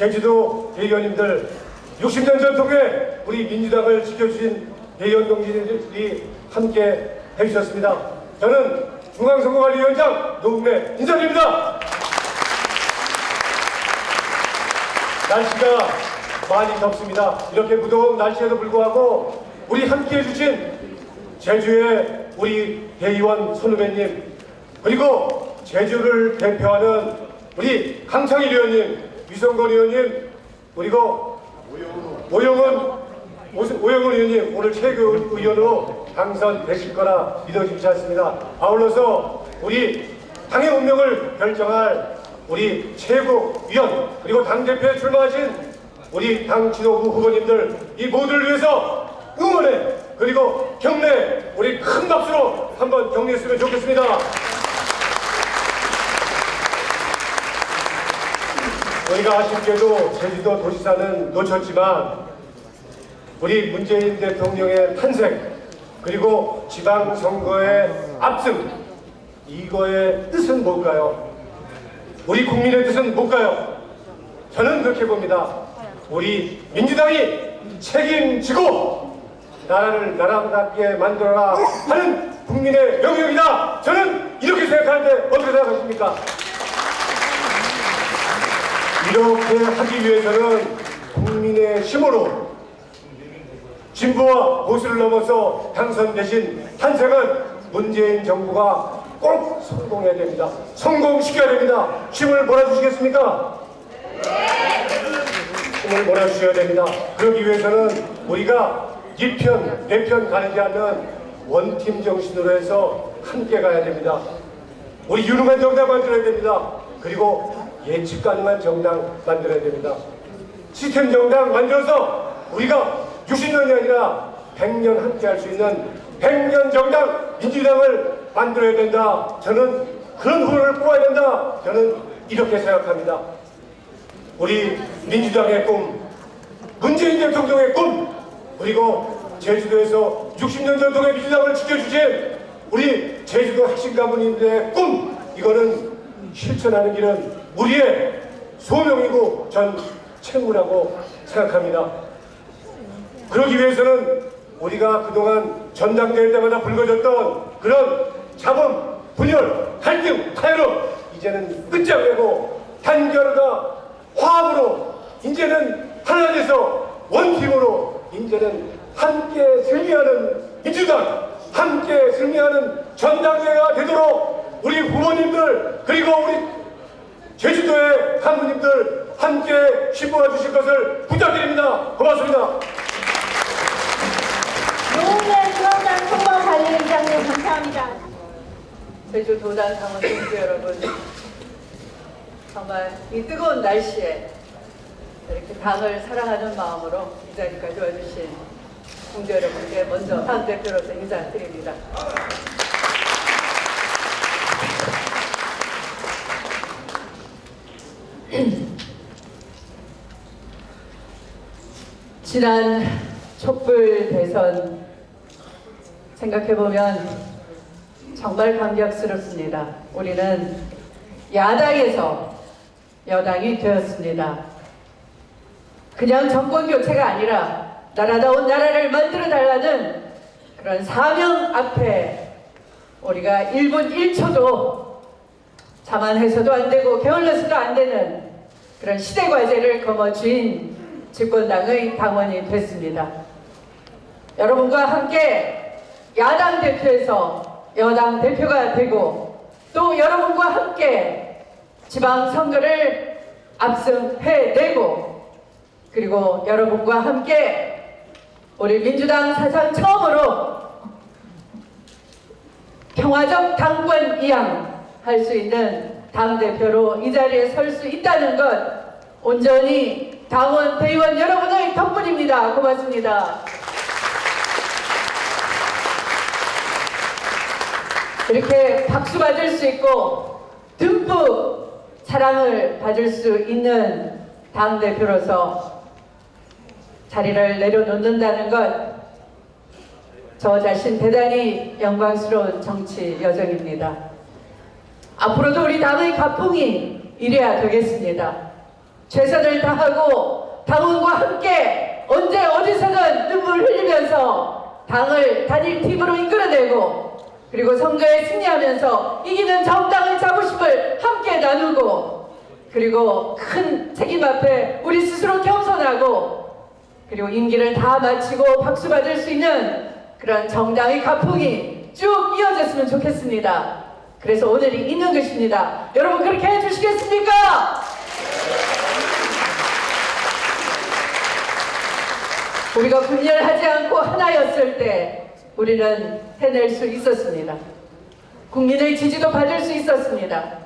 제주도 대의원님들, 60년 전통의 우리 민주당을 지켜주신 대의원 동지들이 함께 해주셨습니다. 저는 중앙선거관리위원장 노웅래 인사드립니다. 날씨가 많이 덥습니다. 이렇게 무더운 날씨에도 불구하고 우리 함께 해주신 제주의 우리 대의원 손후배님, 그리고 제주를 대표하는 우리 강창일 의원님, 유성건 의원님, 그리고 오영훈 의원님, 오늘 최고 의원으로 당선되실 거라 믿어지지 않습니다. 아울러서 우리 당의 운명을 결정할 우리 최고위원, 그리고 당대표에 출마하신 우리 당 지도부 후보님들, 이 모두를 위해서 응원해, 그리고 격려해, 우리 큰 박수로 한번 격려했으면 좋겠습니다. 우리가 아쉽게도 제주도 도지사는 놓쳤지만 우리 문재인 대통령의 탄생, 그리고 지방선거의 압승, 이거의 뜻은 뭘까요? 우리 국민의 뜻은 뭘까요? 저는 그렇게 봅니다. 우리 민주당이 책임지고 나라를 나라답게 만들어라 하는 국민의 명령이다. 저는 이렇게 생각하는데 어떻게 생각하십니까? 이렇게 하기 위해서는 국민의 힘으로 진보와 보수를 넘어서 당선되신 탄생은 문재인 정부가 꼭 성공해야 됩니다. 성공시켜야 됩니다. 힘을 몰아주시겠습니까? 힘을 몰아주셔야 됩니다. 그러기 위해서는 우리가 네 편, 내 편 가리지 않는 원팀 정신으로 해서 함께 가야 됩니다. 우리 유능한 정당 만들어야 됩니다. 그리고 예측 가능한 정당 만들어야 됩니다. 시스템 정당 만들어서 우리가 60년이 아니라 100년 함께 할 수 있는 100년 정당 민주당을 만들어야 된다. 저는 그런 후보를 뽑아야 된다. 저는 이렇게 생각합니다. 우리 민주당의 꿈, 문재인 대통령의 꿈, 그리고 제주도에서 60년 전통의 민주당을 지켜주신 우리 제주도 핵심 가문인들의 꿈, 이거는 실천하는 길은 우리의 소명이고 전 책무라고 생각합니다. 그러기 위해서는 우리가 그동안 전당대회 때마다 불거졌던 그런 자본, 분열, 갈등, 타협, 이제는 끝장내고 단결과 화합으로 이제는 하나 돼서 원팀으로 이제는 함께 승리하는 민주당, 함께 승리하는 전당대회가 되도록 우리 후보님들, 그리고 우리 제주도의 간부님들 함께 힘모아 주실 것을 부탁드립니다. 고맙습니다. 노웅래 중앙당 선거관리위원장님 감사합니다. 제주도당 당원 동지 여러분, 정말 이 뜨거운 날씨에 이렇게 당을 사랑하는 마음으로 이 자리까지 와주신 동지 여러분께 먼저 당 대표로서 인사드립니다. 지난 촛불 대선 생각해보면 정말 감격스럽습니다. 우리는 야당에서 여당이 되었습니다. 그냥 정권 교체가 아니라 나라다운 나라를 만들어 달라는 그런 사명 앞에 우리가 1분 1초도 자만해서도 안 되고 게을러서도 안 되는 그런 시대 과제를 거머쥔 집권당의 당원이 됐습니다. 여러분과 함께 야당 대표에서 여당 대표가 되고, 또 여러분과 함께 지방선거를 압승해내고, 그리고 여러분과 함께 우리 민주당 사상 처음으로 평화적 당권 이양할 수 있는 당대표로 이 자리에 설 수 있다는 것, 온전히 당원, 대의원 여러분의 덕분입니다. 고맙습니다. 이렇게 박수 받을 수 있고 듬뿍 사랑을 받을 수 있는 당대표로서 자리를 내려놓는다는 것, 저 자신 대단히 영광스러운 정치 여정입니다. 앞으로도 우리 당의 가풍이 이래야 되겠습니다. 최선을 다하고 당원과 함께 언제 어디서든 눈물 흘리면서 당을 단일팀으로 이끌어내고 그리고 선거에 승리하면서 이기는 정당의 자부심을 함께 나누고 그리고 큰 책임 앞에 우리 스스로 겸손하고 그리고 임기를 다 마치고 박수 받을 수 있는 그런 정당의 가풍이 쭉 이어졌으면 좋겠습니다. 그래서 오늘이 있는 것입니다. 여러분 그렇게 해주시겠습니까? 우리가 분열하지 않고 하나였을 때 우리는 해낼 수 있었습니다. 국민의 지지도 받을 수 있었습니다.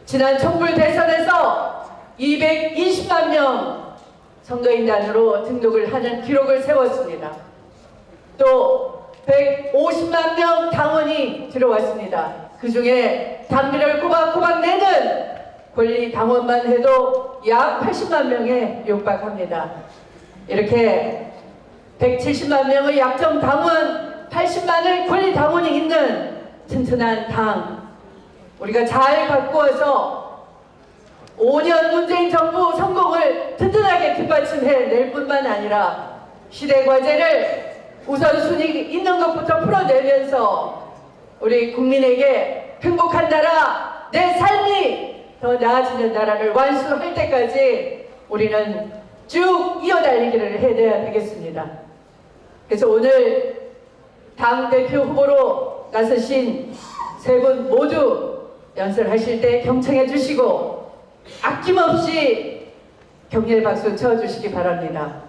지난 촛불 대선에서 220만 명 선거인단으로 등록을 하는 기록을 세웠습니다. 또 150만 명 당원이 들어왔습니다. 그 중에 당비를 꼬박꼬박 내는 권리 당원만 해도 약 80만 명에 육박합니다. 이렇게 170만 명의 약정 당원, 80만의 권리 당원이 있는 튼튼한 당, 우리가 잘 가꾸어서 5년 문재인 정부 성공을 든든하게 뒷받침해 낼 뿐만 아니라 시대 과제를 우선순위 있는 것부터 풀어내면서 우리 국민에게 행복한 나라, 내 삶이 더 나아지는 나라를 완수할 때까지 우리는 쭉 이어달리기를 해내야 되겠습니다. 그래서 오늘 당대표 후보로 나서신 세 분 모두 연설하실 때 경청해 주시고 아낌없이 격려의 박수 쳐주시기 바랍니다.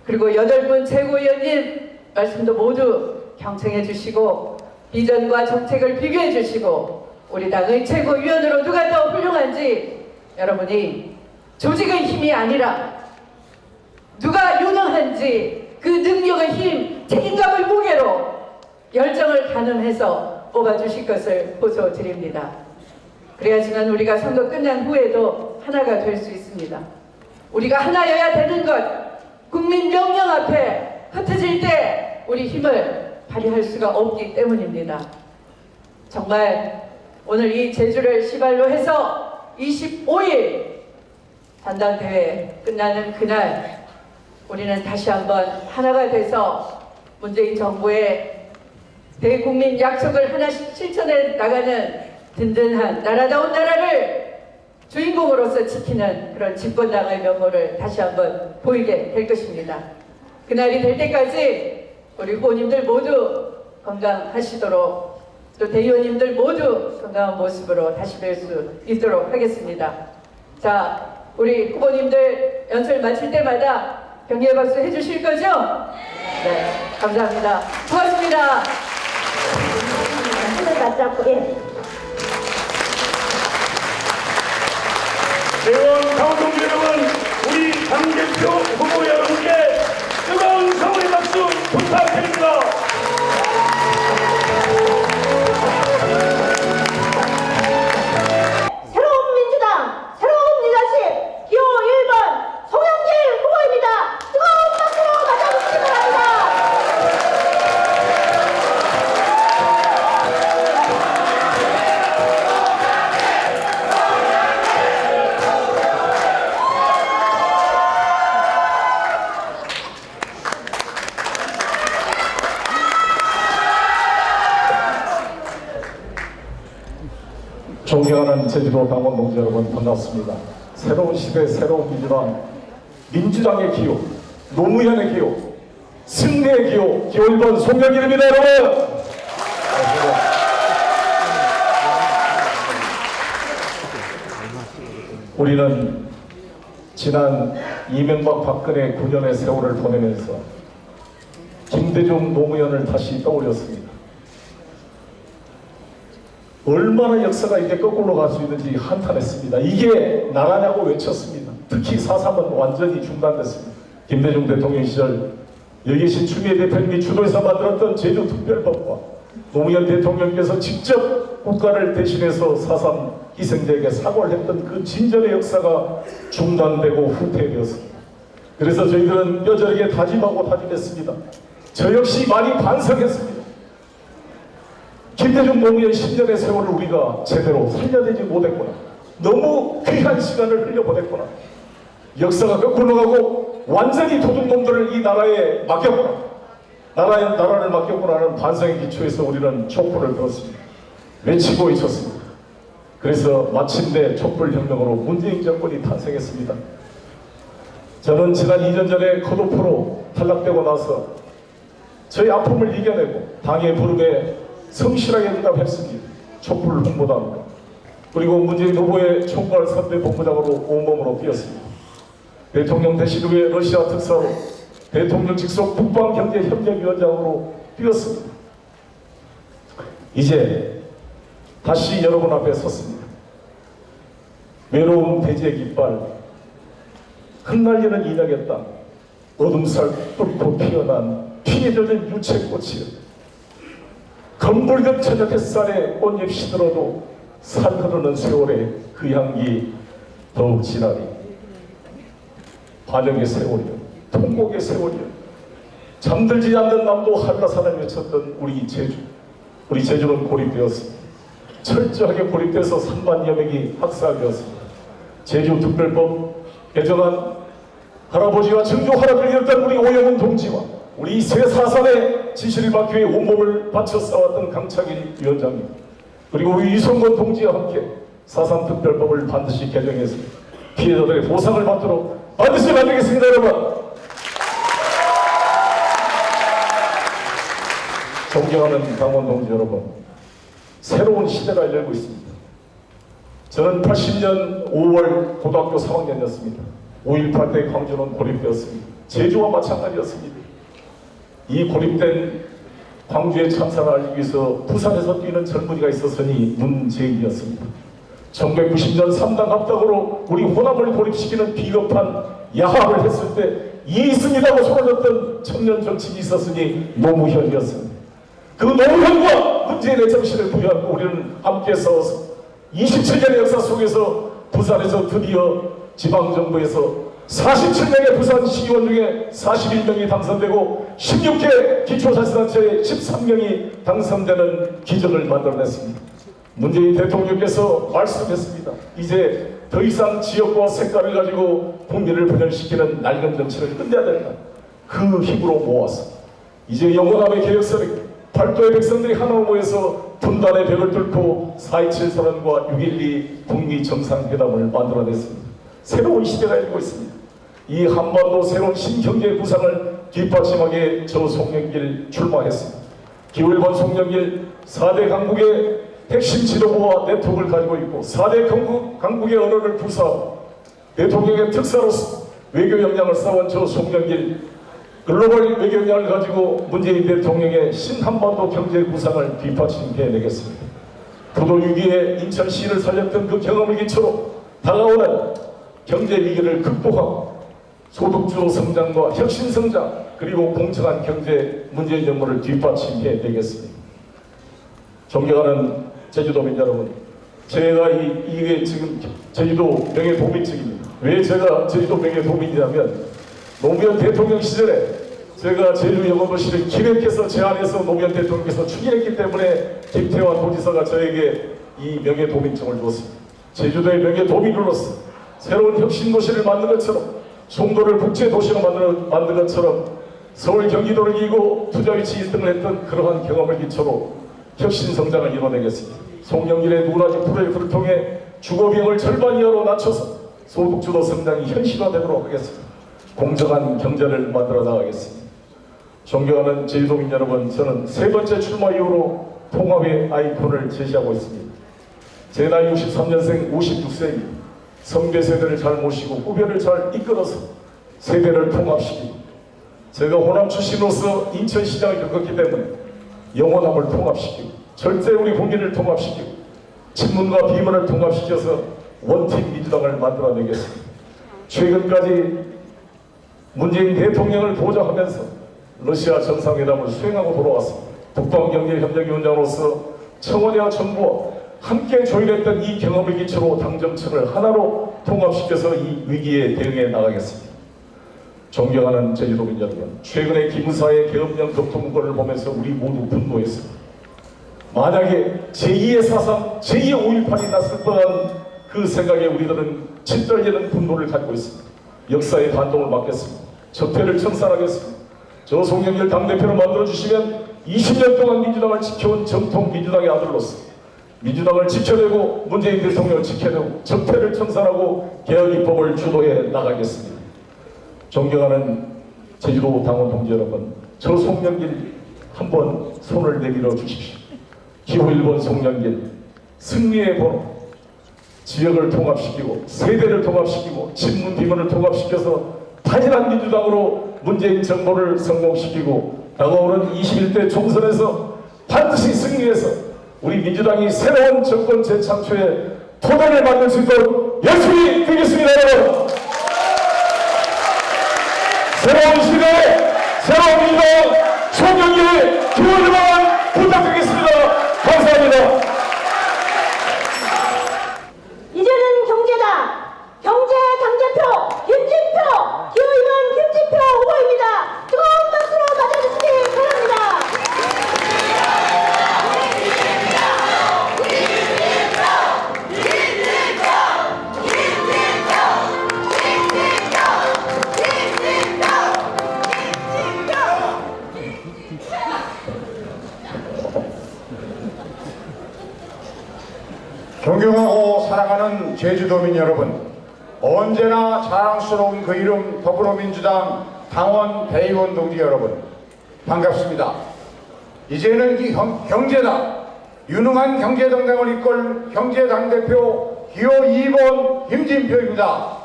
그리고 8분 최고위원님 말씀도 모두 경청해 주시고 비전과 정책을 비교해 주시고 우리 당의 최고위원으로 누가 더 훌륭한지 여러분이 조직의 힘이 아니라 누가 유능한지 그 능력의 힘, 책임감의 무게로 열정을 가늠해서 뽑아주실 것을 호소드립니다. 그래야지만 우리가 선거 끝난 후에도 하나가 될 수 있습니다. 우리가 하나여야 되는 것, 국민 명령 앞에 흩어질 때 우리 힘을 발휘할 수가 없기 때문입니다. 정말 오늘 이 제주를 시발로 해서 25일 전당대회 끝나는 그날 우리는 다시 한번 하나가 돼서 문재인 정부의 대국민 약속을 하나씩 실천해 나가는 든든한 나라다운 나라를 주인공으로서 지키는 그런 집권당의 면모를 다시 한번 보이게 될 것입니다. 그날이 될 때까지 우리 후보님들 모두 건강하시도록 또 대의원님들 모두 건강한 모습으로 다시 뵐 수 있도록 하겠습니다. 자, 우리 후보님들 연설 마칠 때마다 격려의 박수 해주실 거죠? 네, 감사합니다. 고맙습니다. 손을 맞잡고, 예. 대원 당원동지 여러분, 우리 당대표 후보 여러분께 뜨거운 성원의 박수 부탁드립니다. 새로운 민주당, 새로운 리더십, 기호 1번 송영길 후보입니다. 뜨거운 박수로 맞아주시기 바랍니다. 존경하는 제주도 당원 동지 여러분 반갑습니다. 새로운 시대 새로운 민주당, 민주당의 기호, 노무현의 기호, 승리의 기호, 기호 1번 송영길입니다. 여러분 우리는 지난 이명박 박근혜 9년의 세월을 보내면서 김대중 노무현을 다시 떠올렸습니다. 얼마나 역사가 이게 거꾸로 갈 수 있는지 한탄했습니다. 이게 나라냐고 외쳤습니다. 특히 4.3은 완전히 중단됐습니다. 김대중 대통령 시절 여기 계신 추미애 대표님이 주도해서 만들었던 제주특별법과 노무현 대통령께서 직접 국가를 대신해서 4.3 희생자에게 사과를 했던 그 진전의 역사가 중단되고 후퇴되었습니다. 그래서 저희들은 뼈저리게 다짐하고 다짐했습니다. 저 역시 많이 반성했습니다. 김대중 노무현 10년의 세월을 우리가 제대로 살려내지 못했구나. 너무 귀한 시간을 흘려보냈구나. 역사가 거꾸로 가고 완전히 도둑놈들을 이 나라에 맡겼구나. 나라를 맡겼구나 하는 반성의 기초에서 우리는 촛불을 들었습니다. 외치고 있었습니다. 그래서 마침내 촛불혁명으로 문재인 정권이 탄생했습니다. 저는 지난 2년 전에 컷오프로 탈락되고 나서 저희 아픔을 이겨내고 당의 부름에 성실하게 응답했습니다. 촛불 홍보단과 그리고 문재인 후보의 총괄 선대 본부장으로 온몸으로 뛰었습니다. 대통령 대신 후에 러시아 특사로 대통령 직속 북방경제협력위원장으로 뛰었습니다. 이제 다시 여러분 앞에 섰습니다. 외로운 대지의 깃발, 흩날리는 인약의 땅, 어둠살 뚫고 피어난 피에 젖은 유채꽃이여, 검붉은 저녁 햇살에 꽃잎 시들어도 살 흐르는 세월에 그 향기 더욱 진하리. 반역의 세월이여, 통곡의 세월이여, 잠들지 않는 남도 한라산을 외쳤던 우리 제주. 우리 제주는 고립되었습니다. 철저하게 고립돼서 3만여 명이 학살되었습니다. 제주특별법 개정안 할아버지와 증조 할아버지였던 우리 오영훈 동지와 우리 새 사산의 지시를 받기 위해 온몸을 바쳐 싸웠던 강창일 위원장님, 그리고 우리 이성건 동지와 함께 사산특별법을 반드시 개정해서 피해자들의 보상을 받도록 반드시 만들겠습니다. 여러분, 존경하는 강원 동지 여러분, 새로운 시대가 열리고 있습니다. 저는 80년 5월 고등학교 3학년이었습니다. 5.18 때 광주는 고립되었습니다. 제주와 마찬가지였습니다. 이 고립된 광주의 참사를 알리기 위해서 부산에서 뛰는 젊은이가 있었으니 문재인이었습니다. 1990년 3당 합당으로 우리 호남을 고립시키는 비겁한 야합을 했을 때 이승이라고 소리졌던 청년 정치인이 있었으니 노무현이었습니다. 그 노무현과 문재인의 정신을 부여하고 우리는 함께 싸워서 27년의 역사 속에서 부산에서 드디어 지방정부에서 47명의 부산시의원 중에 41명이 당선되고 16개 기초자치단체에 13명이 당선되는 기적을 만들어냈습니다. 문재인 대통령께서 말씀했습니다. 이제 더 이상 지역과 색깔을 가지고 국민을 분열시키는 낡은 정치를 끝내야 된다. 그 힘으로 모아서 이제 영원함의 개혁선을 팔도의 백성들이 하나로 모여서 분단의 벽을 뚫고 4.27 선언과 6.12 북미 정상회담을 만들어냈습니다. 새로운 시대가 열리고 있습니다. 이 한반도 새로운 신경제 구상을 뒷받침하기에 저 송영길 출마했습니다. 기울번 송영길 4대 강국의 핵심 지도부와 네트워크를 가지고 있고 4대 강국의 언어를 구사하고 대통령의 특사로서 외교 역량을 쌓은 저 송영길 글로벌 외교 역량을 가지고 문재인 대통령의 신한반도 경제 구상을 뒷받침해내겠습니다. 부도 위기에 인천시를 살렸던 그 경험을 기초로 다가오는 경제 위기를 극복하고 소득주도 성장과 혁신 성장 그리고 공정한 경제 문재인 정부를 뒷받침해내겠습니다. 존경하는 제주도민 여러분, 제가 이게 지금 제주도 명예도민증입니다. 왜 제가 제주도 명예도민이냐면 노무현 대통령 시절에 제가 제주 영어도시를 기획해서 제안해서 노무현 대통령께서 추진했기 때문에 김태환 도지사가 저에게 이 명예도민증을 주었습니다. 제주도의 명예도민으로서 새로운 혁신도시를 만든 것처럼 송도를 국제도시로 만든 것처럼 서울 경기도를 이기고 투자위치 1등을 했던 그러한 경험을 기초로 혁신성장을 이뤄내겠습니다. 송영길의 누라지 프로젝트를 통해 주거비용을 절반 이하로 낮춰서 소득주도 성장이 현실화되도록 하겠습니다. 공정한 경제를 만들어 나가겠습니다. 존경하는 제주도민 여러분, 저는 세 번째 출마 이후로 통합의 아이콘을 제시하고 있습니다. 제 나이 63년생 56세입니다. 선배 세대를 잘 모시고 후배를 잘 이끌어서 세대를 통합시키고 제가 호남 출신으로서 인천시장을 겪었기 때문에 영원함을 통합시키고 절대 우리 국민을 통합시키고 친문과 비문을 통합시켜서 원팀 민주당을 만들어내겠습니다. 최근까지 문재인 대통령을 보좌하면서 러시아 정상회담을 수행하고 돌아왔습니다. 북방경제협력위원장으로서 청와대와 정부와 함께 조율했던 이 경험을 기초로 당정청을 하나로 통합시켜서 이 위기에 대응해 나가겠습니다. 존경하는 제주도민 여러분, 최근에 기무사의 계엄령 격투문건을 보면서 우리 모두 분노했습니다. 만약에 제2의 4.3, 제2의 5.18이 났을 뻔한 그 생각에 우리들은 짓떨리는 분노를 갖고 있습니다. 역사의 반동을 막겠습니다. 적폐를 청산하겠습니다. 저 송영길 당대표로 만들어주시면 20년 동안 민주당을 지켜온 정통 민주당의 아들로서 민주당을 지켜내고 문재인 대통령을 지켜내고 적폐를 청산하고 개혁 입법을 주도해 나가겠습니다. 존경하는 제주도 당원 동지 여러분, 저 송영길 한번 손을 내밀어 주십시오. 기호 1번 송영길, 승리의 번호, 지역을 통합시키고 세대를 통합시키고 친문 비문을 통합시켜서 단일한 민주당으로 문재인 정부를 성공시키고 다가오는 21대 총선에서 반드시 승리해서 우리 민주당이 새로운 정권 재창출에 토대를 만들 수 있도록 열심히 뛰겠습니다. 여러분, 새로운 시대에 새로운 민주당 송영길 기원만 부탁드리겠습니다. 감사합니다. 이제는 경제당대표 김진표, 기호 2번 김진표 후보입니다. 뜨거운 박수로 맞아주시기 바랍니다. 존경하고 사랑하는 제주도민 여러분, 언제나 자랑스러운 그 이름 더불어민주당 당원 대의원 동지 여러분, 반갑습니다. 이제는 이 경제당, 유능한 경제정당을 이끌 경제당대표 기호 2번 김진표입니다.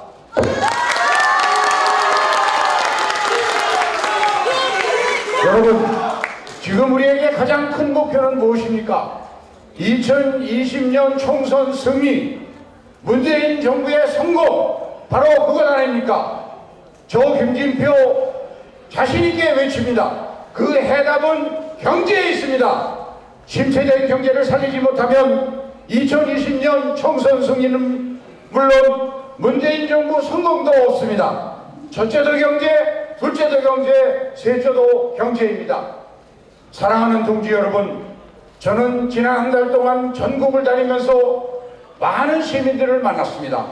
여러분, 지금 우리에게 가장 큰 목표는 무엇입니까? 2020년 총선 승리, 문재인 정부의 성공, 바로 그것 아닙니까? 저 김진표 자신있게 외칩니다. 그 해답은 경제에 있습니다. 침체된 경제를 살리지 못하면 2020년 총선 승리는 물론 문재인 정부 성공도 없습니다. 첫째도 경제, 둘째도 경제, 셋째도 경제입니다. 사랑하는 동지 여러분, 저는 지난 한 달 동안 전국을 다니면서 많은 시민들을 만났습니다.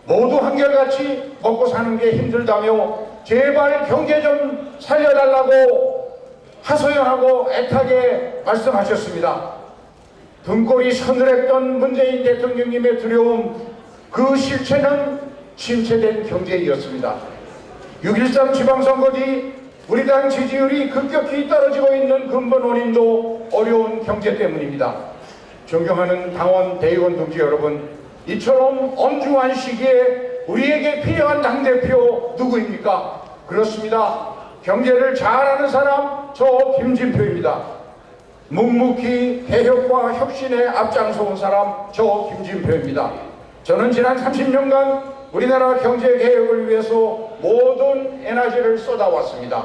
모두 한결같이 먹고 사는 게 힘들다며 제발 경제 좀 살려달라고 하소연하고 애타게 말씀하셨습니다. 등골이 서늘했던 문재인 대통령님의 두려움, 그 실체는 침체된 경제이었습니다. 6.13 지방선거 뒤 우리 당 지지율이 급격히 떨어지고 있는 근본 원인도 어려운 경제 때문입니다. 존경하는 당원 대의원 동지 여러분, 이처럼 엄중한 시기에 우리에게 필요한 당대표 누구입니까? 그렇습니다. 경제를 잘하는 사람, 저 김진표입니다. 묵묵히 개혁과 혁신에 앞장서온 사람, 저 김진표입니다. 저는 지난 30년간 우리나라 경제 개혁을 위해서 모든 에너지를 쏟아왔습니다.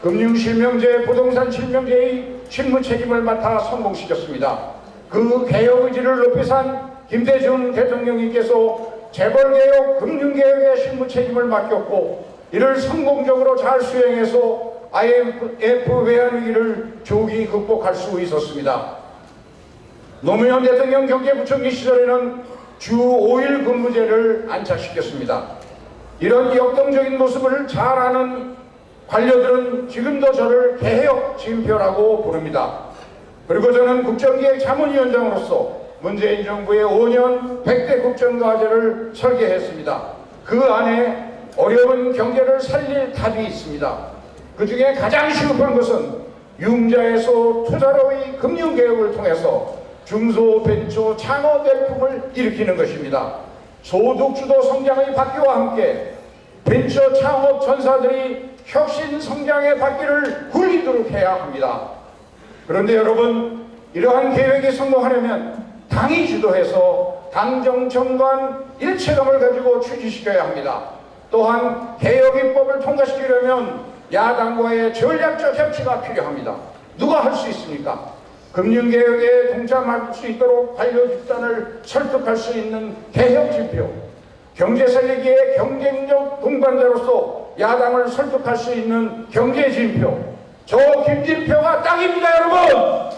금융실명제, 부동산 실명제의 실무 책임을 맡아 성공시켰습니다. 그 개혁 의지를 높이 산 김대중 대통령님께서 재벌개혁, 금융개혁의 실무 책임을 맡겼고 이를 성공적으로 잘 수행해서 IMF 외환위기를 조기 극복할 수 있었습니다. 노무현 대통령 경제부총리 시절에는 주 5일 근무제를 안착시켰습니다. 이런 역동적인 모습을 잘 아는 관료들은 지금도 저를 개혁 진표라고 부릅니다. 그리고 저는 국정기획 자문위원장으로서 문재인 정부의 5년 100대 국정과제를 설계했습니다. 그 안에 어려운 경제를 살릴 답이 있습니다. 그 중에 가장 시급한 것은 융자에서 투자로의 금융개혁을 통해서 중소벤처 창업 열풍을 일으키는 것입니다. 소득주도 성장의 바퀴와 함께 벤처 창업 전사들이 혁신 성장의 바퀴를 굴리도록 해야 합니다. 그런데 여러분, 이러한 계획이 성공하려면 당이 주도해서 당정청관 일체감을 가지고 추진시켜야 합니다. 또한 개혁입법을 통과시키려면 야당과의 전략적 협치가 필요합니다. 누가 할 수 있습니까? 금융개혁에 동참할 수 있도록 관료 집단을 설득할 수 있는 개혁진표, 경제 살리기의 경쟁력 동반자로서 야당을 설득할 수 있는 경제진표, 저 김진표가 딱입니다. 여러분!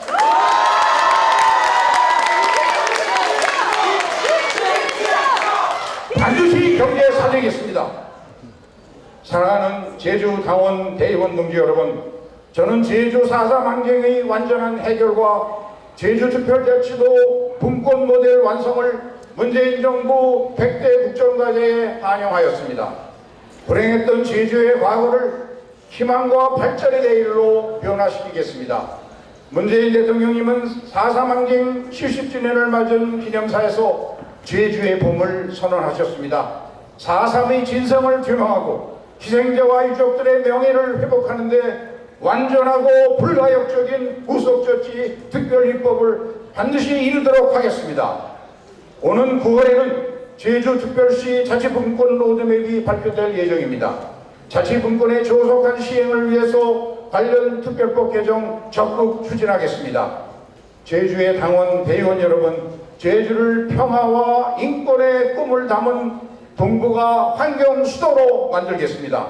반드시 경제 살리겠습니다. 제주 당원 대의원 동지 여러분, 저는 제주 4.3 항쟁의 완전한 해결과 제주특별자치도 분권 모델 완성을 문재인 정부 100대 국정과제에 반영하였습니다. 불행했던 제주의 과거를 희망과 발전의 내일로 변화시키겠습니다. 문재인 대통령님은 4.3 항쟁 70주년을 맞은 기념사에서 제주의 봄을 선언하셨습니다. 4.3의 진성을 규명하고 희생자와 유족들의 명예를 회복하는 데 완전하고 불가역적인 후속조치 특별입법을 반드시 이루도록 하겠습니다. 오는 9월에는 제주특별시 자치분권 로드맵이 발표될 예정입니다. 자치분권의 조속한 시행을 위해서 관련 특별법 개정 적극 추진하겠습니다. 제주의 당원, 대의원 여러분, 제주를 평화와 인권의 꿈을 담은 동북아 환경 수도로 만들겠습니다.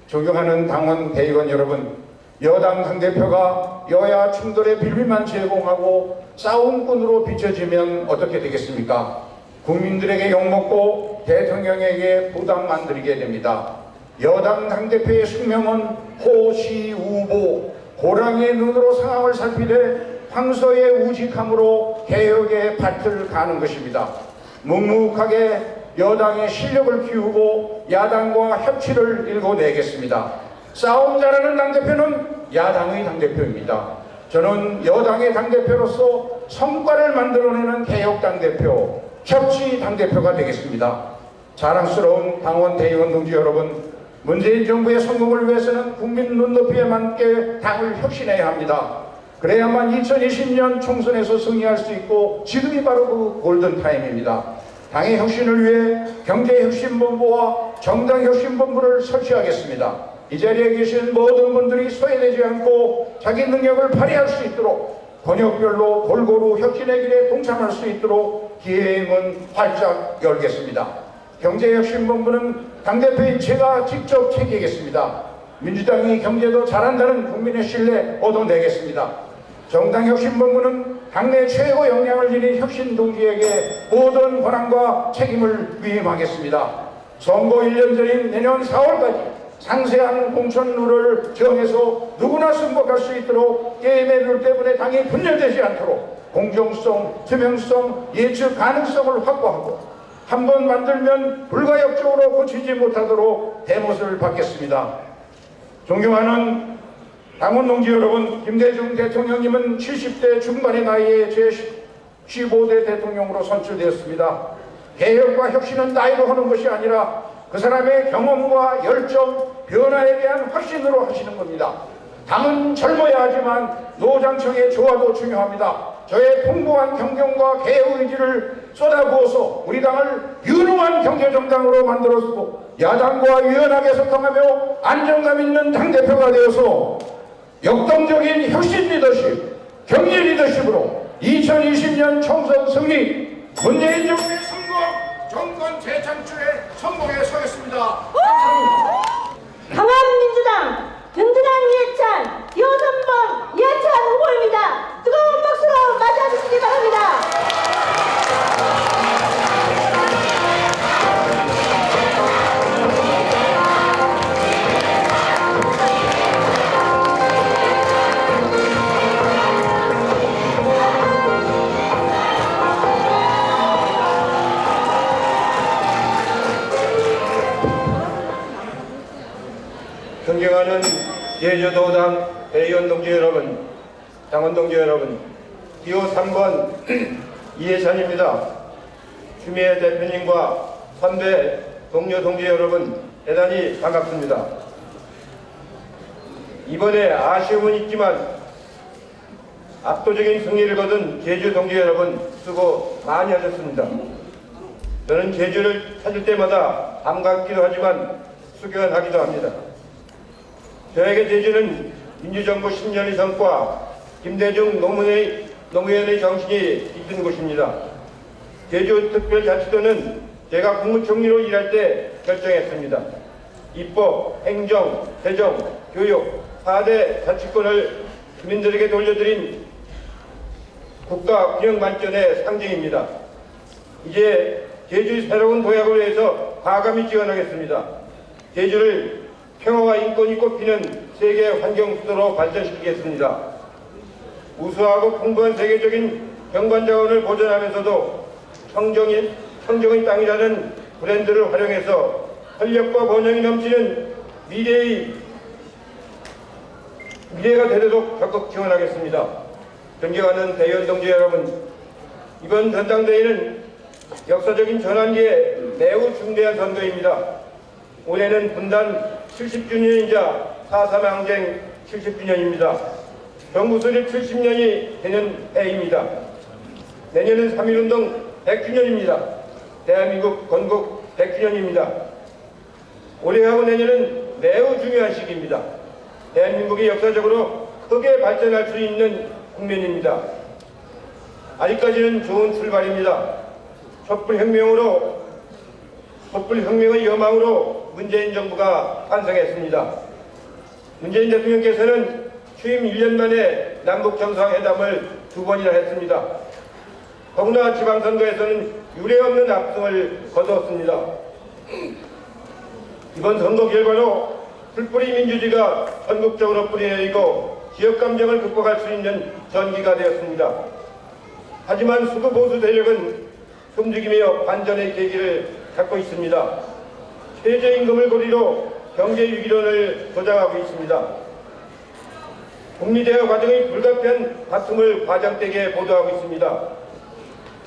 존경하는 당원, 대의원 여러분, 여당 당대표가 여야 충돌의 빌미만 제공하고 싸움꾼으로 비춰지면 어떻게 되겠습니까? 국민들에게 욕먹고 대통령에게 부담 만들게 됩니다. 여당 당대표의 숙명은 호시우보, 호랑이의 눈으로 상황을 살피되 황소의 우직함으로 개혁의 밭을 가는 것입니다. 묵묵하게 여당의 실력을 키우고 야당과 협치를 일궈내겠습니다. 싸움 잘하는 당대표는 야당의 당대표입니다. 저는 여당의 당대표로서 성과를 만들어내는 개혁 당대표, 협치 당대표가 되겠습니다. 자랑스러운 당원, 대의원 동지 여러분, 문재인 정부의 성공을 위해서는 국민 눈높이에 맞게 당을 혁신해야 합니다. 그래야만 2020년 총선에서 승리할 수 있고 지금이 바로 그 골든타임입니다. 당의 혁신을 위해 경제혁신본부와 정당혁신본부를 설치하겠습니다. 이 자리에 계신 모든 분들이 소외되지 않고 자기 능력을 발휘할 수 있도록 권역별로 골고루 혁신의 길에 동참할 수 있도록 기회의 문 활짝 열겠습니다. 경제혁신본부는 당대표인 제가 직접 챙기겠습니다. 민주당이 경제도 잘한다는 국민의 신뢰 얻어내겠습니다. 정당혁신본부는 당내 최고 역량을 지닌 혁신 동지에게 모든 권한과 책임을 위임하겠습니다. 선거 1년 전인 내년 4월까지 상세한 공천 룰을 정해서 누구나 승복할 수 있도록 게임의 룰 때문에 당이 분열되지 않도록 공정성, 투명성, 예측 가능성을 확보하고 한번 만들면 불가역적으로 고치지 못하도록 대못을 받겠습니다. 존경하는 당원 동지 여러분, 김대중 대통령님은 70대 중반의 나이에 제15대 대통령으로 선출되었습니다. 개혁과 혁신은 나이로 하는 것이 아니라 그 사람의 경험과 열정, 변화에 대한 확신으로 하시는 겁니다. 당은 젊어야 하지만 노장청의 조화도 중요합니다. 저의 풍부한 경영과 개혁 의지를 쏟아부어서 우리 당을 유능한 경제정당으로 만들었고 야당과 유연하게 소통하며 안정감 있는 당대표가 되어서 역동적인 혁신 리더십, 경제 리더십으로 2020년 총선 승리, 문재인 정부의 성공, 정권 재창출의 성공에 서겠습니다. 감사합니다. 강한 민주당 든든한 이해찬 기호 3번 이해찬 후보입니다. 뜨거운 박수로 맞아주시기 바랍니다. 존경하는 제주도당 대의원 동지 여러분, 당원 동지 여러분, 기호 3번 이해찬입니다. 추미애 대표님과 선배 동료 동지 여러분, 대단히 반갑습니다. 이번에 아쉬움은 있지만 압도적인 승리를 거둔 제주 동지 여러분, 수고 많이 하셨습니다. 저는 제주를 찾을 때마다 반갑기도 하지만 숙연하기도 합니다. 저에게 제주는 민주정부 10년의 성과, 김대중 노무현의 정신이 깃든 곳입니다. 제주특별자치도는 제가 국무총리로 일할 때 결정했습니다. 입법, 행정, 재정, 교육, 4대 자치권을 주민들에게 돌려드린 국가 균형 발전의 상징입니다. 이제 제주의 새로운 도약을 위해서 과감히 지원하겠습니다. 제주를 평화와 인권이 꽃피는 세계 환경 수도로 발전시키겠습니다. 우수하고 풍부한 세계적인 경관 자원을 보존하면서도 청정의 땅이라는 브랜드를 활용해서 활력과 번영이 넘치는 미래가 되도록 적극 지원하겠습니다. 존경하는 대의원 동지 여러분, 이번 전당대회는 역사적인 전환기에 매우 중대한 선거입니다. 올해는 분단 70주년이자 4.3 항쟁 70주년입니다. 정부 수립 70년이 되는 해입니다. 내년은 3.1운동 100주년입니다. 대한민국 건국 100주년입니다. 올해하고 내년은 매우 중요한 시기입니다. 대한민국이 역사적으로 크게 발전할 수 있는 국면입니다. 아직까지는 좋은 출발입니다. 촛불혁명의 여망으로 문재인 정부가 탄생했습니다. 문재인 대통령께서는 취임 1년 만에 남북정상회담을 2번이나 했습니다. 더구나 지방선거에서는 유례없는 압승을 거두었습니다. 이번 선거 결과로 풀뿌리 민주주의가 전국적으로 뿌리내리고 지역감정을 극복할 수 있는 전기가 되었습니다. 하지만 수구 보수 세력은 숨죽이며 반전의 계기를 찾고 있습니다. 최저임금을 고리로 경제위기론을 조장하고 있습니다. 북미대화 과정의 불가피한 다툼을 과장되게 보도하고 있습니다.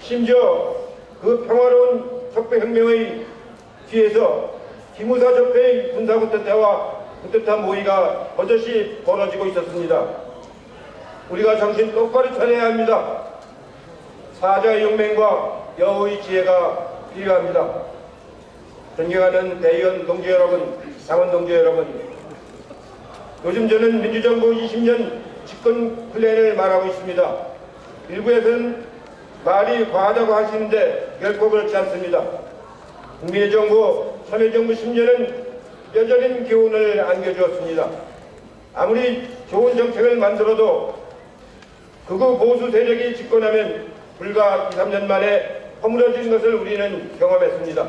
심지어 그 평화로운 촛불혁명의 뒤에서 기무사 적폐의 군사구태타와 구태타 모의가 버젓이 벌어지고 있었습니다. 우리가 정신 똑바로 차려야 합니다. 사자의 용맹과 여우의 지혜가 필요합니다. 존경하는 대의원 동지 여러분, 당원 동지 여러분, 요즘 저는 민주정부 20년 집권 플랜을 말하고 있습니다. 일부에서는 말이 과하다고 하시는데 결코 그렇지 않습니다. 국민의 정부, 참여정부 10년은 뼈저린 교훈을 안겨주었습니다. 아무리 좋은 정책을 만들어도 극우 보수 세력이 집권하면 불과 2, 3년 만에 허물어진 것을 우리는 경험했습니다.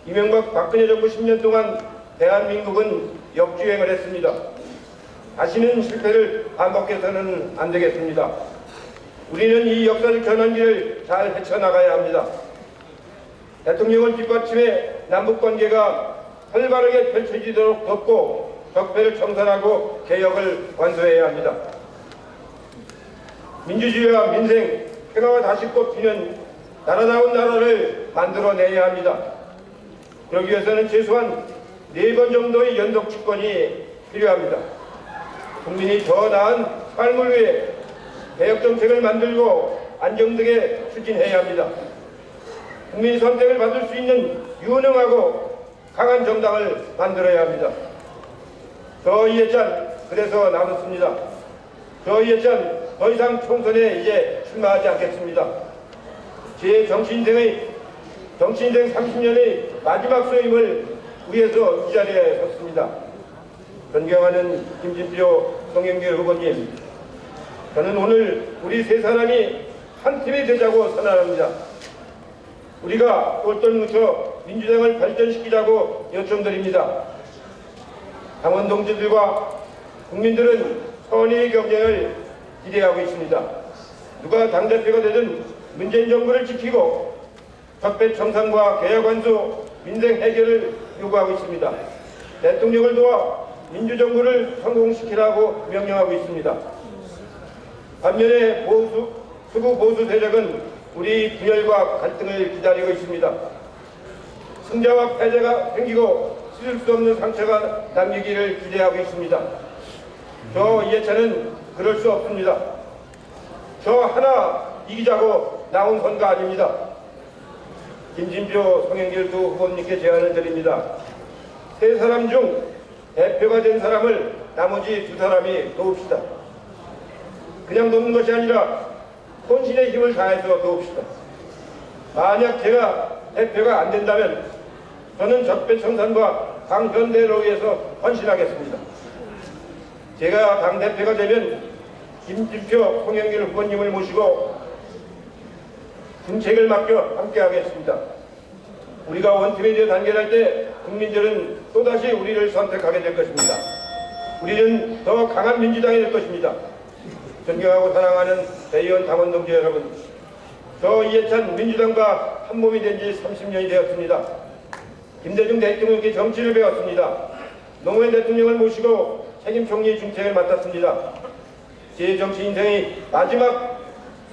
이명박 박근혜 정부 10년 동안 대한민국은 역주행을 했습니다. 다시는 실패를 반복해서는 안 되겠습니다. 우리는 이 역사적 전환기를 잘 헤쳐나가야 합니다. 대통령을 뒷받침해 남북관계가 활발하게 펼쳐지도록 돕고 적폐를 청산하고 개혁을 완수해야 합니다. 민주주의와 민생, 평화가 다시 꽃피는 나라다운 나라를 만들어내야 합니다. 그러기 위해서는 최소한 4번 정도의 연속 집권이 필요합니다. 국민이 더 나은 삶을 위해 개혁정책을 만들고 안정되게 추진해야 합니다. 국민이 선택을 받을 수 있는 유능하고 강한 정당을 만들어야 합니다. 저 이해찬 그래서 나눴습니다. 저 이해찬 더 이상 총선에 이제 출마하지 않겠습니다. 제 정치인생 30년의 마지막 소임을 위해서 이 자리에 섰습니다. 존경하는 김진표 송영길 후보님, 저는 오늘 우리 세 사람이 한 팀이 되자고 선언합니다. 우리가 똘똘 뭉쳐 민주당을 발전시키자고 요청드립니다. 당원 동지들과 국민들은 선의의 경쟁을 기대하고 있습니다. 누가 당대표가 되든 문재인 정부를 지키고 적폐 청산과 개혁 완수, 민생 해결을 요구하고 있습니다. 대통령을 도와 민주정부를 성공시키라고 명령하고 있습니다. 반면에 수구 보수 세력은 우리 분열과 갈등을 기다리고 있습니다. 승자와 패자가 생기고 씻을 수 없는 상처가 남기기를 기대하고 있습니다. 저 이해찬은 그럴 수 없습니다. 저 하나 이기자고 나온 선거 아닙니다. 김진표, 송영길 두 후보님께 제안을 드립니다. 세 사람 중 대표가 된 사람을 나머지 두 사람이 도웁시다. 그냥 돕는 것이 아니라 혼신의 힘을 다해서 도웁시다. 만약 제가 대표가 안 된다면 저는 적폐청산과 강현대를 위해서 헌신하겠습니다. 제가 당대표가 되면 김진표, 송영길 후보님을 모시고 정책을 맡겨 함께 하겠습니다. 우리가 원팀에 대해 단결할 때 국민들은 또다시 우리를 선택하게 될 것입니다. 우리는 더 강한 민주당이 될 것입니다. 존경하고 사랑하는 대의원 당원 동지 여러분, 저 이해찬 민주당과 한 몸이 된 지 30년이 되었습니다. 김대중 대통령께 정치를 배웠습니다. 노무현 대통령을 모시고 책임 총리 중책을 맡았습니다. 제 정치 인생의 마지막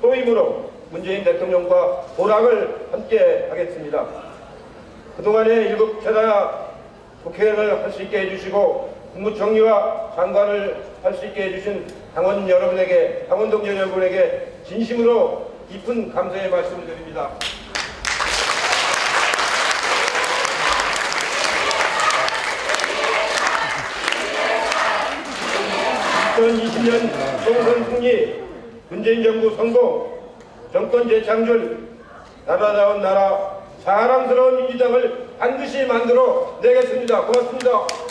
소임으로 문재인 대통령과 보락을 함께 하겠습니다. 그동안에 7차례 국회의원을 할 수 있게 해주시고 국무총리와 장관을 할 수 있게 해주신 당원 여러분에게, 당원 동지 여러분에게 진심으로 깊은 감사의 말씀을 드립니다. 2020년 총선 승리, 문재인 정부 성공, 정권 재창출, 나라다운 나라, 자랑스러운 민주당을 반드시 만들어 내겠습니다. 고맙습니다.